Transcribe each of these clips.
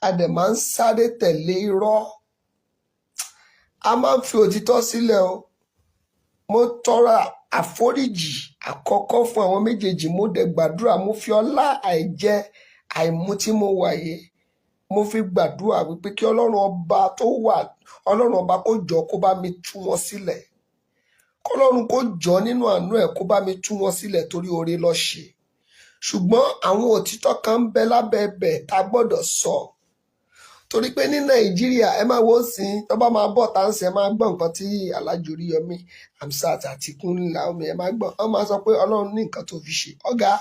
a dẹ̀ máa ń sáré tẹ̀lé irọ́. A máa ń fi òtítọ́ sílẹ̀ o. Mo tọrọ àforíjì àkọ́kọ́ fún àwọn méjèèjì, mo dẹ̀ gbàdúrà, mo fi ọlá àìjẹ àìmu tí mo wà yìí mo fi gbàdúrà wípé kí ọlọ́run ọba tó wà, ọlọ́run ọba kó jọ kó bá mi tú wọn sílẹ̀, kọlọ́run kó jọ nínú àánú ẹ̀ kó bá mi tú wọn sílẹ̀ torí oore ló ṣe. Ṣùgbọ́n àwọn òtítọ́ kan ń bẹ lábẹ́ ẹbẹ̀ tá a gbọ́dọ̀ sọ, torí pé ní Nàìjíríà ẹ máa wo sí tó bá máa bọ̀ tá ń sẹ máa gbọ́ nǹkan tí Alhaji Oríyọmí Hamzat àti Kúnlé Naomi ẹ máa gbọ́, wọ́n máa sọ pé ọlọ́run ní nǹkan tó fi ṣe. Ọ̀gá,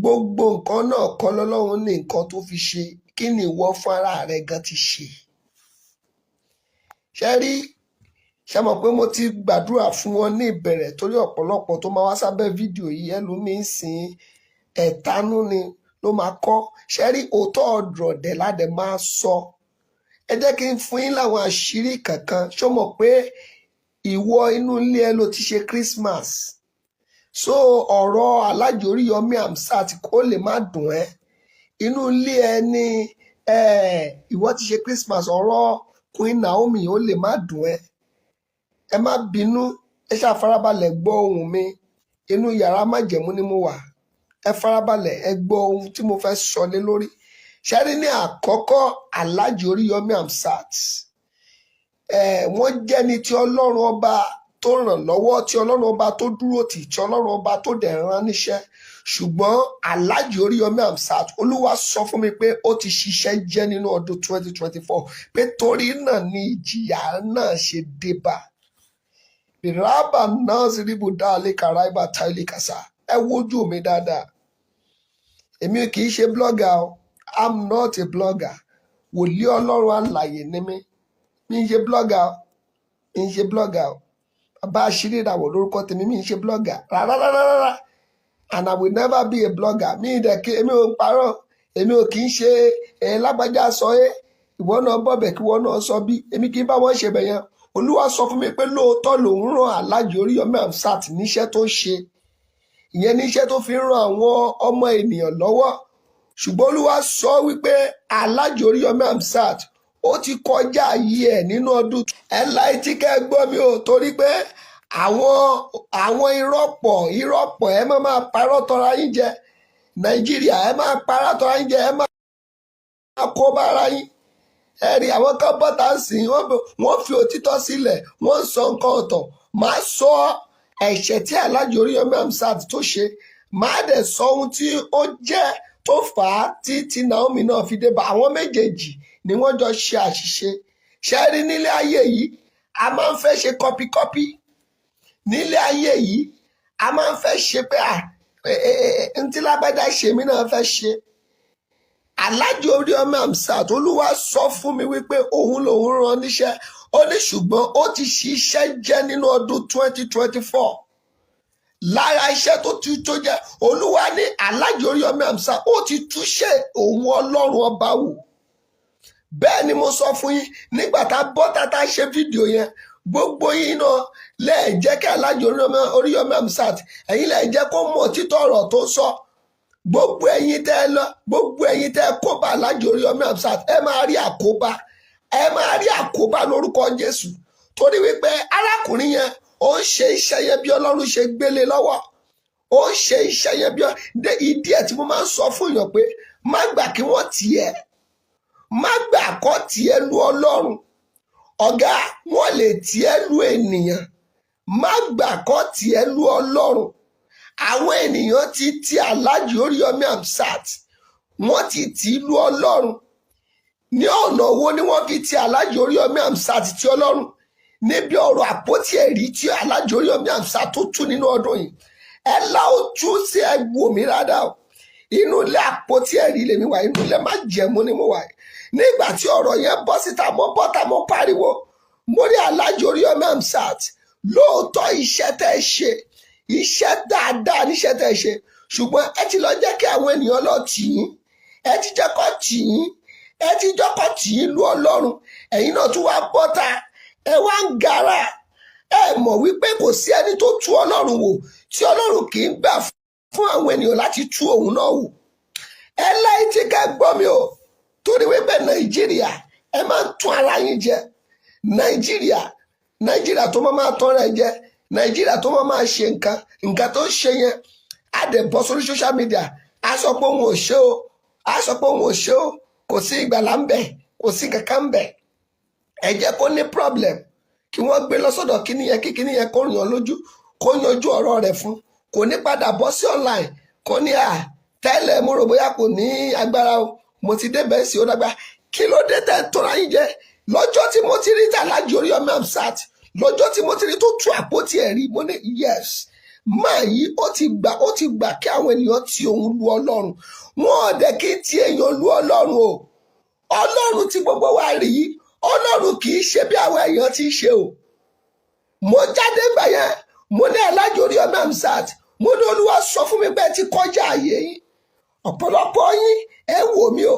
gbogbo nǹkan náà kọ́ lọ́lọ́run ní nǹkan tó fi ṣe, kí ni ìwọ fún ara rẹ gan ti ṣe? Ṣé mọ̀ pé mo ti gbàdúrà fún wọn ní ìbẹ̀rẹ̀, torí ọ̀pọ̀lọpọ̀ tó máa wá sábẹ́ fídíò yìí ẹlòmíín sìn ẹ̀tanú ni ló máa kọ́. Ṣé rí òótọ́ ọ̀dọ̀ dẹ̀ ládẹ̀ máa sọ. Ẹ jẹ́ kí n fún yín láwọn àṣírí kankan. Ṣó mọ̀ pé ìwọ inú ilé ẹ ló ti ṣe Christmas, so ọ̀rọ̀ Alhaji Oríyọmí Hamzat kó lè má dùn ẹ́. Inú ilé ẹ ní ìwọ ti ṣe Christmas, ọ̀rọ̀ Queen Naomi ó lè má dùn ẹ́. Ẹ má bínú, ẹ ṣáà farabalẹ̀ gbọ́ ohùn mi. Inú yàrá májẹ̀mú ni mo wà. Ẹ farabalẹ̀ ẹ gbọ́ ohun tí mo fẹ́ sọ lé lórí. Ṣé rí ní àkọ́kọ́ Alhaji Oríyọmí Hamzat, wọ́n jẹ́ni tí ọlọ́run ọba tó ràn lọ́wọ́, tí ọlọ́run ọba tó dúró tì, tí ọlọ́run ọba tó dẹ̀ rán níṣẹ́. Ṣùgbọ́n Alhaji Oríyọmí Hamzat, Olúwa sọ fún mi pé ó ti ṣiṣẹ́ jẹ́ nínú ọdún 2024, pé torí náà ni ìjìyà náà ṣe dé bá. Bìrábà náà sì rí bùdá àlékàrà ìbá táìlì kàṣà. Ẹ wojú mi dáadáa. Èmi kì í ṣe blogger o. I'm not a blogger. Wòlíì ọlọ́run alààyè ni mí. Mi ń ṣe blogger o. Mi ń ṣe blogger o. Bàbá àṣírí ìràwọ̀ lórúkọ tèmi, mi ń ṣe blogger rárá. And I will never be a blogger. Mi dẹ̀ kí èmi ò ń parọ́. Èmi ò kì í ṣe lágbájá sọ ìwọ náà bọ̀bẹ̀ kí ìwọ náà sọ bí. Èmi kì í bá wọn ṣe bẹ̀yẹn. Olúwa sọ fún mi pé lóòótọ́ lòun rán Alhaji Oríyọmí Hamzat níṣẹ́ tó ṣe. Ìyẹn níṣẹ́ tó fi ń ran àwọn ọmọ ènìyàn lọ́wọ́. Ṣùgbọ́n Olúwa sọ wípé Alhaji Oríyọmí Hamzat ó ti kọjá ayé ẹ̀ nínú ọdún. Ẹ láì tí kẹ́ gbọ́ mi ò, torí pé àwọn ìrọ́pọ̀ ẹ máa parọ́ tọra yín jẹ. Nàìjíríà ẹ máa parọ́ tọra yín jẹ, ẹ máa kó bára yín. Ẹ rí àwọn kan bọ́ta sí wọ́n fi òtítọ́ sílẹ̀, wọ́n ń sọ nǹkan ọ̀tọ̀. Màá sọ ẹ̀ṣẹ̀ tí Alhaji Oríyọmí Hamzat tó ṣe, màá dẹ̀ sọ ohun tí ó jẹ́ tó fà á tí Naomi náà fi dé bá. Àwọn méjèèjì ni wọ́n jọ ṣe àṣìṣe. Ṣé rí nílé ayé yìí a máa ń fẹ́ ṣe kọ́píkọ́pí. Nílé ayé yìí a máa ń fẹ́ ṣe pé ntí lágbádá ṣe mí náà fẹ́ ṣe. Alhaji Oríyọmí Hamzat, Olúwa sọ fún mi wípé òun lòun rán níṣẹ́. Ó ní ṣùgbọ́n ó ti ṣiṣẹ́ jẹ́ nínú ọdún 2024. Lára iṣẹ́ tó jẹ́, Olúwa ní Alhaji Oríyọmí Hamzat ó ti túṣe òun ọlọ́run ọba wò. Bẹ́ẹ̀ ni mo sọ fún yín nígbà tá a bọ́ tá ṣe fídíò yẹn. Gbogbo yín náà lẹ́ẹ̀ jẹ́ kí Alhaji Oríyọmí Hamzat, ẹ̀yin lẹ́ẹ̀ jẹ́ kó mọ̀ títọ́ ọ̀rọ̀ tó sọ. Gbogbo ẹ̀yin tẹ́ kó bá Alhaji Oríyọmí Hamzat, ẹ máa rí àkóbá. Ẹ máa rí àkóbá lórúkọ Jésù. Torí wípé arákùnrin yẹn ó ń ṣe iṣẹ́ yẹn bí Ọlọ́run ṣe gbélé lọ́wọ́. Ó ń ṣe iṣẹ́ yẹn bí ìdí ẹ̀ tí mo máa ń sọ fún èèyàn pé má gbà kí wọ́n tiẹ̀. Má gbà kọ́ tiẹ̀ lu Ọlọ́run. Ọ̀gá, wọ́n lè tiẹ̀ lu ènìyàn. Má gbà kọ́ tiẹ̀ lu Ọlọ́run. Àwọn ènìyàn ti Alhaji Oríyọmí Hamzat, wọ́n ti lu Ọlọ́run. Ní ọ̀nà wo ni wọ́n fi ti Alhaji Oríyọmí Hamzat ti Ọlọ́run? Níbi ọ̀rọ̀ àpótí ẹ̀rí tí Alhaji Oríyọmí Hamzat tó tú nínú ọdún yìí. Ẹ lá ojú sí ẹgbò mi rádà o. Inú ilé àpótí ẹ̀rí lèmi wà, inú ilé májẹ̀mú ni mo wà. Nígbà tí ọ̀rọ̀ yẹn bọ́ síta, mo bọ́ta mo pariwo. Mo rí Alhaji Oríyọmí Hamzat, lóòótọ́ iṣẹ́ tẹ́ ṣe, iṣẹ́ dáadáa níṣẹ́ tẹ́ ṣe. Ṣùgbọ́n ẹ ti lọ jẹ́ kí àwọn ènìyàn lọ tì yín. Ẹ ti jẹ́ kó tì yín. Ẹ ti jọ́kọ̀ tì í lu Ọlọ́run. Ẹ̀yin náà tún wá bọ́ta. Ẹ wá ń gara. Ẹ mọ̀ wípé kò sí ẹni tó tú Ọlọ́run wò tí Ọlọ́run kì í gbà fún àwọn ènìyàn láti tú òun náà wò. Ẹ láì tí ká gbọ́ mi o. torí wípé Nàìjíríà ẹ máa ń tún ara yín jẹ. Nàìjíríà tó máa tán rẹ̀ jẹ, Nàìjíríà tó máa ṣe nǹkan tó ṣe yẹn á dẹ̀ bọ́ sórí social media á sọ pé òun ò ṣe o, kò sí ìgbàlà ń bẹ̀, kò sí kankan ń bẹ̀. Ẹ jẹ́ kó ní problem kí wọ́n gbé lọ́sọ̀dọ̀ kíní yẹn kí kíní yẹn kó yàn lójú, kó yanjú ọ̀rọ̀ rẹ̀ fún, kò ní padà bọ́ sí online kò ní tẹ́lẹ̀ mo rò bóyá kò ní agbára o, mo ti dé bẹ́ẹ̀ sí ó dágbà. Kí ló dé tẹ́ tọ́ra yín jẹ? Lọ́jọ́ tí mo ti rí Alhaji Oríyọmí Hamzat, lọ́jọ́ tí mo ti rí tó tú àpótí ẹ̀rí, mo ní yes, máa yí ó ti gbà kí àwọn ènìyàn ti òun lu Ọlọ́run. Wọn ò dẹ̀ kí ti èèyàn lu Ọlọ́run o. Ọlọ́run tí gbogbo wa rí, Ọlọ́run kì í ṣe bí àwọn èèyàn ti ṣe o. Mo jáde gbà yẹn, mo ní Alhaji Oríyọmí Hamzat, mo ní Olúwa sọ fún mi pé ti kọjá ààyè yín. Ọ̀pọ̀lọpọ̀ yín ẹ wò mí o,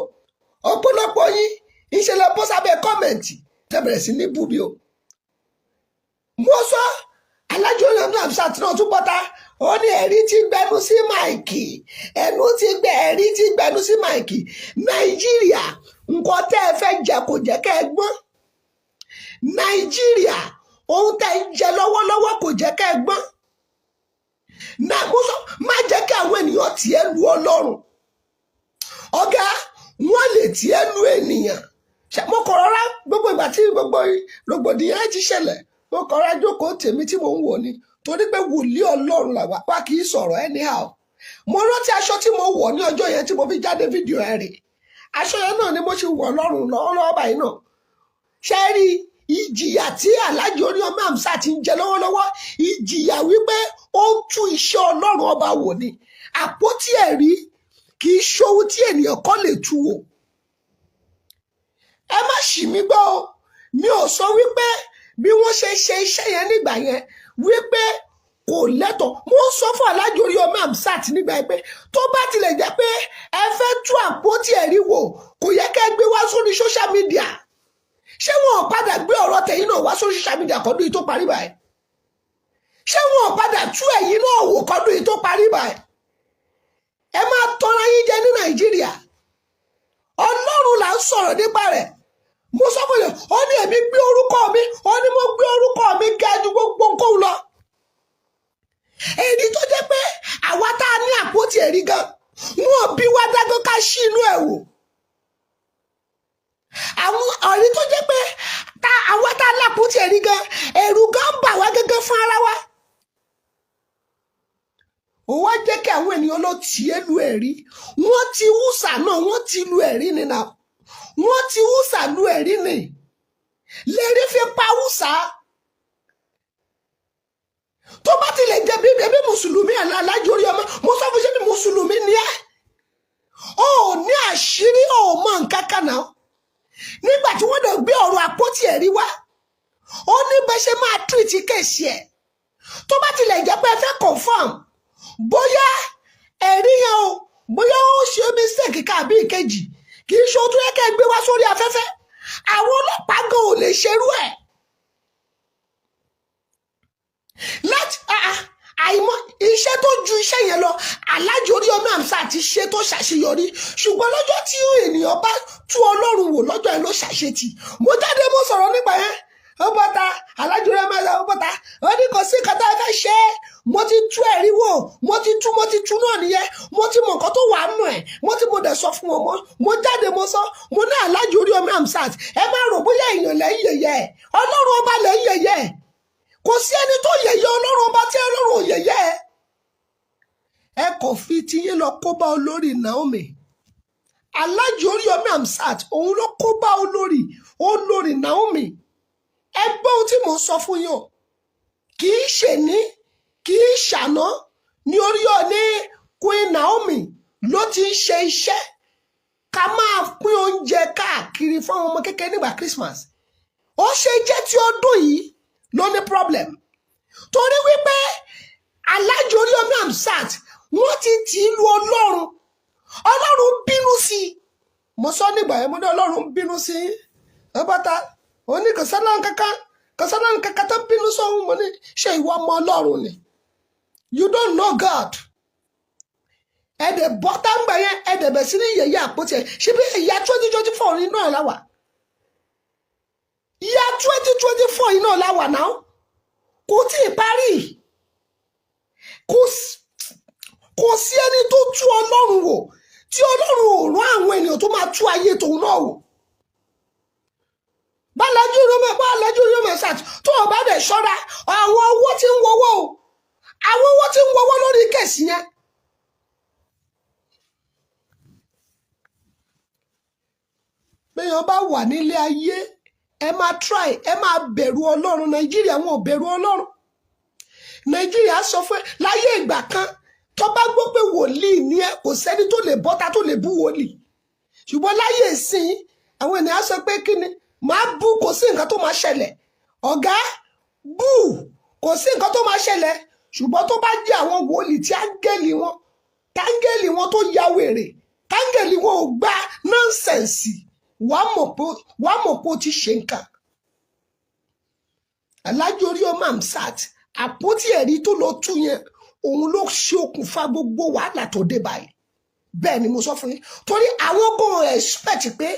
ọ̀pọ̀lọpọ̀ yín ìṣẹ̀lẹ̀ bọ́ sábẹ́ kọ́mẹ̀ntì tẹ́ bẹ̀rẹ̀ sí ní bú mi o. Mo sọ Alhaji Oríyọmí Hamzat náà tún bọ́ta, ó ní ẹ̀rí ti gbẹnu sí máìkì, ẹ̀rí ti gbẹnu sí máìkì. Nàìjíríà nǹkan tẹ́ ẹ fẹ́ jẹ kò jẹ́ kẹ́ ẹ gbọ́n. Nàìjíríà ohun tẹ́ ẹ jẹ lọ́wọ́lọ́wọ́ kò jẹ́ kẹ́ ẹ gbọ́n. Mo sọ má jẹ́ kí àwọn ènìyàn tiẹ̀ lu Ọlọ́run. Ọ̀gá wọ́n lè tiẹ̀ lu ènìyàn. Mo kọ̀ rọra gbogbo ìgbà tí gbogbo rògbòdìyàn ti ṣẹlẹ̀, mo kọ̀ rọra jókòó tèmi tí mò ń wò ni, torí pé wòlíì Ọlọ́run làwa wá kì í sọ̀rọ̀ anyhow. Mo rántí aṣọ tí mo wọ̀ ní ọjọ́ yẹn tí mo fi jáde fídíò ẹ̀ rè. Aṣọ yẹn náà ni mo ṣe wọ̀ lọ́rùn lọ́wọ́lọ́wọ́ báyìí náà. Ṣé rí ìjìyà tí Alhaji Oríyọmí Hamzat ti ń jẹ lọ́wọ́lọ́wọ́, ìjìyà wípé ó ń tú iṣẹ́ Ọlọ́run ọba wò ni. Àpótí ẹ̀rí kì í ṣohun tí ènìyàn kọ́ lè tú wò. Ẹ má ṣì mí gbọ́ o, mi ò sọ wípé bí wọ́n ṣe ṣe iṣẹ́ yẹn nígbà yẹn wípé kò lẹ́tọ̀ọ́. Mo sọ fún Alhaji Oríyọmí Hamzat nígbà yẹn pé tó bá tilẹ̀ jẹ́ pé ẹ fẹ́ tú àpótí ẹ̀rí wò, kò yẹ kẹ́ gbé wá sórí social media. Ṣé wọn ò padà gbé ọ̀rọ̀ tẹ̀yìn náà wá sórí social media kọ́dún yìí tó parí báyìí? Ṣé wọn ò padà tú ẹ̀yìn náà wò kọ́dún yìí tó parí báyìí? Ẹ máa tọ́ra yín jẹ ní Nàìjíríà. Ọlọ́run là ń sọ̀rọ̀ nípa rẹ̀. Mo sọ fún yẹn, ó ní èmi gbé orúkọ mi, ó ní mo gbé orúkọ mi ga ju gbogbo nǹkan lọ. Èyí tó jẹ́ pé àwa tá a ní àpótí ẹ̀rí gan, wọn bí wá dágọ́ ká ṣí inú ẹ̀ wò. Àwọn ọ̀rí tó jẹ́ pé àwa tá a ní àpótí ẹ̀rí gan, ẹ̀rù gan bà wá gẹ́gẹ́ fún ara wa. Ó wá jẹ́ kí àwọn ènìyàn lọ tì é lu ẹ̀rí. Wọ́n ti húsà náà, wọ́n ti lu ẹ̀rí ni náà. Wọ́n ti húsà lu ẹ̀rí ni. Lẹ́rí fi pa húsà. Tó bá tilẹ̀ jẹ́ bí mùsùlùmí Alhaji Oríyọmí, mo sọ fún ṣé bí mùsùlùmí ni ẹ́. Ó ní àṣírí, ó mọ nǹkan kan náà. Nígbà tí wọ́n dẹ̀ gbé ọ̀rọ̀ àpótí ẹ̀rí wá, ó ní bẹ́ẹ̀ ṣe máa tírìtì kéèsì ẹ̀. Tó bá tilẹ̀ jẹ́ pé ẹ fẹ́ confirm bóyá ẹ̀rí yẹn o, bóyá ó ṣe mistake kàbí ìkejì, kì í ṣe o tó yẹ kẹ́ gbé wá sórí afẹ́fẹ́. Àwọn ọlọ́pàá gan ò lè ṣerú ẹ̀. Láti àìmọ̀ iṣẹ́ tó ju iṣẹ́ yẹn lọ, Alhaji Oríyọmí Hamzat ti ṣe tó ṣàṣeyọrí, ṣùgbọ́n lọ́jọ́ tí ènìyàn bá tú Ọlọ́run wò lọ́jọ́ yẹn ló ṣàṣetì. Mo jáde mo sọ̀rọ̀ nípa yẹn, ó bọ́ta Alhaji Oríyọmí Hamzat ó bọ́ta, ó ní kò sí nǹkan tá a fẹ́ ṣe é, mo ti tú ẹ̀rí wò, mo ti tú náà nìyẹn, mo ti mọ nǹkan tó wà nù ẹ̀, mo dẹ̀ sọ fún wọn, mo jáde mo sọ, mo ní Alhaji Oríyọmí Hamzat, ẹ má rò bóyá èèyàn lẹ́yìn yẹ̀yẹ́ ẹ̀, Ọlọ́run ọba lẹ́yìn yẹ̀yẹ́ ẹ̀. Kò sí ẹni tó yẹ̀yẹ́ Ọlọ́run ọba tí Ọlọ́run ò yẹ̀yẹ́ ẹ̀. Ẹ kò fi tiyín lọ kó bá olórí Naomi. Alhaji Oríyọmí Hamzat òun ló kó bá olórí Naomi. Ẹ gbọ́ ohun tí mò ń sọ fún yín o. Kì í ṣe ní, kì í ṣàná ní Queen Naomi ló ti ń ṣe iṣẹ́ ká máa pín oúnjẹ káàkiri fún àwọn ọmọ kékeré nígbà Christmas. Ó ṣe jẹ́ tí ọdún yìí ló ní problem. Torí wípé Alhaji Oríyọmí Hamzat wọ́n ti tì í lu Ọlọ́run. Ọlọ́run bínú sí i. Mo sọ nígbà yẹn, mo ní Ọlọ́run bínú sí i. Ọbọ̀ta, ó ní kò sọ́nà kankan tó bínú sóhun. Mo ní ṣé ìwọ ọmọ Ọlọ́run ni? You don't know God. ẹ̀dẹ̀ bọ́tà ń gbà yẹn ẹ̀dẹ̀ bẹ̀ sí ní yẹ̀yẹ́ àpótí ẹ̀ ṣe bí ìyá 2024 ní náà láwà ìyá 2024 náà láwà náà kò tí ì parí kò sí ẹni tó tú Ọlọ́run wò tí Ọlọ́run ò rán àwọn ènìyàn tó máa tú ayé tòun náà wò bálájú rúmọ̀ ṣáàtì tó o bá dẹ̀ ṣọ́ra àwọn owó tí ń wọ́wọ́ o àwọn owó tí ń wọ́wọ́ lórí kẹ̀sì yẹn béèyàn bá wà nílé ayé ẹ máa try ẹ máa bẹ̀rù Ọlọ́run Nàìjíríà wọn ò bẹ̀rù Ọlọ́run Nàìjíríà sọ fún ẹ láyé ìgbà kan tó bá gbọ́ pé wòlíì ni ẹ kò sẹ́ni tó lè bọ́ta tó lè bú wòlíì ṣùgbọ́n láyé ìsìn àwọn ènìyàn sọ pé kí ni máa bú kò sí nǹkan tó máa ṣẹlẹ̀ ọ̀gá bú kò sí nǹkan tó máa ṣẹlẹ̀ ṣùgbọ́n tó bá jẹ́ àwọn wòlíì tí táńgẹ́lì wọn tó ya wèrè táńgẹ́lì wọn ò gba nọ́ńsẹ̀nsì wàá mọ̀ pé ó ti ṣe nǹkan Alhaji Orioma Hamzat àpótí ẹ̀rí tó lọ tú yẹn òun ló ṣe okùnfà gbogbo wàhálà tó dé báyìí bẹ́ẹ̀ ni mo sọ fún yín torí àwọn kan expect pé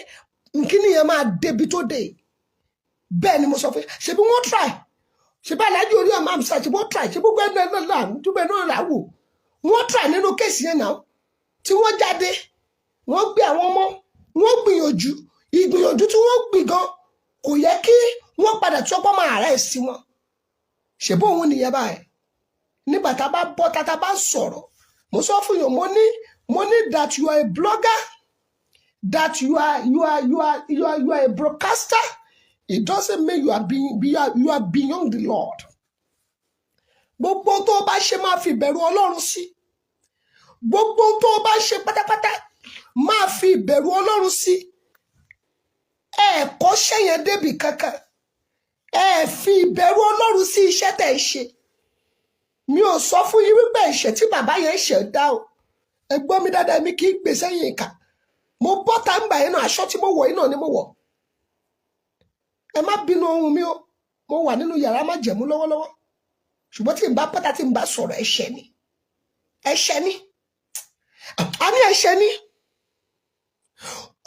nkíní yẹn máa débi tó dé bẹ́ẹ̀ ni mo sọ fún yín ṣebí wọ́n try ṣebí Alhaji Orioma Hamzat ṣebí wọ́n try ṣebí gbogbo ẹgbẹ́ náà là wò wọ́n try nínú kéèsì yẹn náà tí wọ́n jáde wọ́n gbé àwọn ọmọ wọ́n gbìyànjú ìgbìyànjú tí wọ́n gbìn gan kò yẹ kí wọ́n padà tí ọpọ́ máa rẹ̀ sí wọn ṣebí òun nìyẹn báyìí nígbà tá a bá bọ́ tá a bá sọ̀rọ̀ mo sọ fún yín mo ní that you are a blogger that you are a broadcaster it doesn't mean you are beyond the Lord gbogbo tó o bá ṣe máa fi ìbẹ̀rù Ọlọ́run sí gbogbo tó o bá ṣe pátápátá máa fi ìbẹ̀rù Ọlọ́run sí ẹ kọ́ṣẹ́ yẹn débì kankan ẹ fi ìbẹ̀rù Ọlọ́run sí iṣẹ́ tẹ̀ ń ṣe mi ò sọ fún yín wípé ẹ̀ṣẹ̀ tí bàbá yẹn ṣẹ̀ dá o ẹ gbọ́ mi dáadáa mi kì í gbé sẹ́yìn ìkà mo bọ́ tá ń gbà yín náà aṣọ tí mo wọ̀ yín náà ni mo wọ̀ ẹ má bínú ohun mi o mo wà nínú yàrá má jẹ̀mú lọ́wọ́lọ́wọ́ ṣùgbọ́n tí n bá pátá tí n bá sọ̀rọ̀ ẹ̀ṣẹ̀ ni a ní ẹ̀ṣẹ̀ ni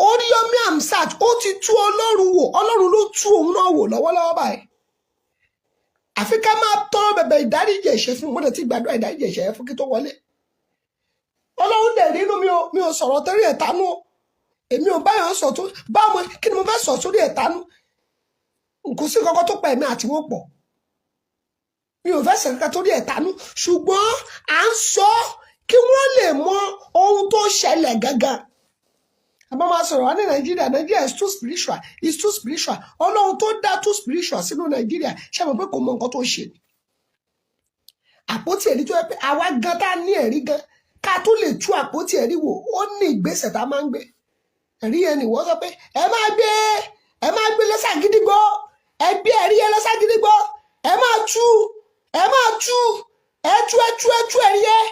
Orioma Hamzat ó ti tú Ọlọ́run wò Ọlọ́run ló tú òun náà wò lọ́wọ́lọ́wọ́ báyìí àfi ká máa tọrọ bẹ̀bẹ̀ ìdáríjì ẹ̀ṣẹ̀ fún mo dẹ̀ ti gbàdúrà ìdáríjì ẹ̀ṣẹ̀ fún kí tó wọlé Ọlọ́run dẹ̀ nínú mi ò sọ̀rọ̀ torí ẹ̀tánú èmi ò báyọ̀ sọ tó báwo kí ni mo fẹ́ sọ sórí ẹ̀tánú kò sí kankan tó pa ẹ̀mí àti wọn pọ̀ mi ò fẹ́ sọ kankan torí ẹ̀tánú ṣùgbọ́n à ń sọ kí wọ́n lè mọ ohun tó ṣẹlẹ̀ gangan àbá máa sọ̀rọ̀ wá ní Nàìjíríà is too spiritual Ọlọ́run tó dá too spiritual sínú Nàìjíríà ṣe mọ̀ pé kò mọ nǹkan tó ṣe ni àpótí ẹ̀rí tó yẹ pé àwa gan tá ní ẹ̀rí gan ká tó lè tú àpótí ẹ̀rí wò ó ní ìgbésẹ̀ tá a máa ń gbé ẹ̀rí yẹn nìwọ sọ pé ẹ máa gbé lọ́sàgídígbò ẹ gbé ẹ̀rí yẹn lọ́sàgídígbò ẹ tú ẹ̀rí yẹn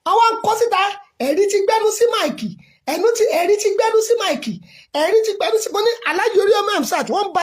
àwọn akọ síta ẹ̀rí ti gbẹ́nu sí máìkì ẹ̀rí ti gbẹ́nu sí máìkì ẹ̀rí ti gbẹ́nu sí mo ní Alhaji Orioma Hamzat wọ́n bá